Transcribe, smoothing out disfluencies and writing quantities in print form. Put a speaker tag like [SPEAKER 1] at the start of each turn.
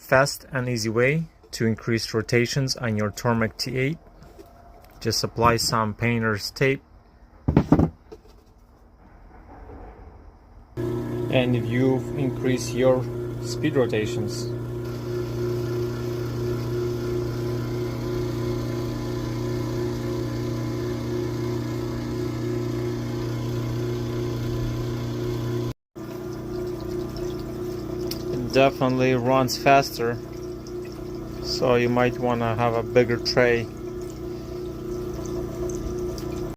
[SPEAKER 1] fast and easy way to increase rotations on your Tormek T8. Just apply some painter's tape and you increase your speed rotations. It definitely runs faster, so you might want to have a bigger tray